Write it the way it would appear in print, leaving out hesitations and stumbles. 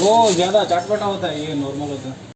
वो ज़्यादा चटपटा होता है, ये नॉर्मल होता है।